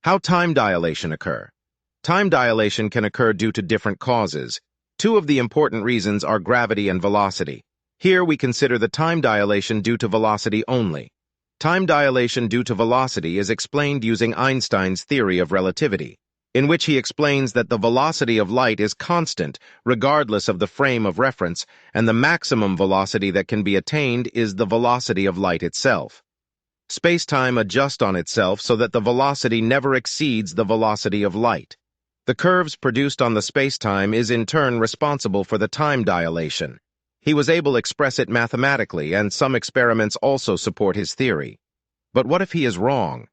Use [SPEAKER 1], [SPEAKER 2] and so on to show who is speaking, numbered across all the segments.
[SPEAKER 1] How time dilation occur? Time dilation can occur due to different causes. Two of the important reasons are gravity and velocity. Here we consider the time dilation due to velocity only. Time dilation due to velocity is explained using Einstein's theory of relativity, in which he explains that the velocity of light is constant regardless of the frame of reference, and the maximum velocity that can be attained is the velocity of light itself. Space-time adjusts on itself so that the velocity never exceeds the velocity of light. The curves produced on the space-time is in turn responsible for the time dilation. He was able to express it mathematically, and some experiments also support his theory. But what if he is wrong?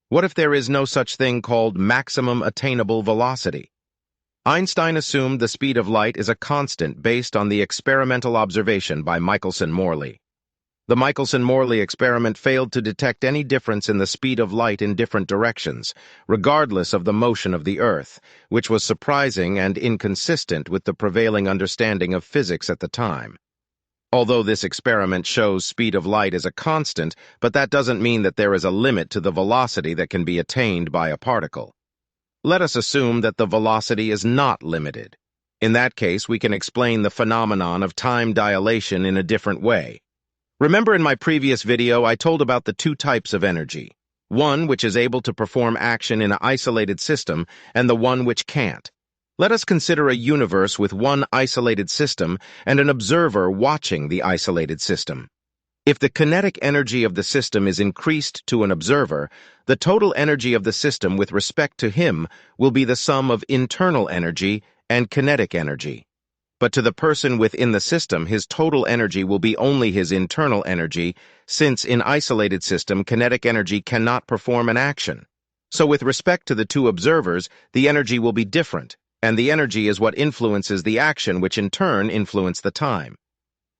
[SPEAKER 1] What if there is no such thing called maximum attainable velocity? Einstein assumed the speed of light is a constant based on the experimental observation by Michelson-Morley. The Michelson-Morley experiment failed to detect any difference in the speed of light in different directions, regardless of the motion of the Earth, which was surprising and inconsistent with the prevailing understanding of physics at the time. Although this experiment shows speed of light is a constant, but that doesn't mean that there is a limit to the velocity that can be attained by a particle. Let us assume that the velocity is not limited. In that case, we can explain the phenomenon of time dilation in a different way. Remember in my previous video I told about the two types of energy, one which is able to perform action in an isolated system and the one which can't. Let us consider a universe with one isolated system and an observer watching the isolated system. If the kinetic energy of the system is increased to an observer, the total energy of the system with respect to him will be the sum of internal energy and kinetic energy. But to the person within the system, his total energy will be only his internal energy, since in isolated system, kinetic energy cannot perform an action. So with respect to the two observers, the energy will be different, and the energy is what influences the action, which in turn influence the time.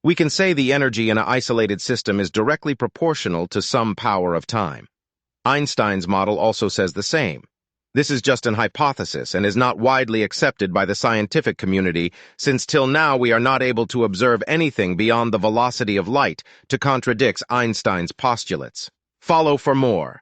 [SPEAKER 1] We can say the energy in an isolated system is directly proportional to some power of time. Einstein's model also says the same. This is just an hypothesis and is not widely accepted by the scientific community, since till now we are not able to observe anything beyond the velocity of light to contradict Einstein's postulates. Follow for more.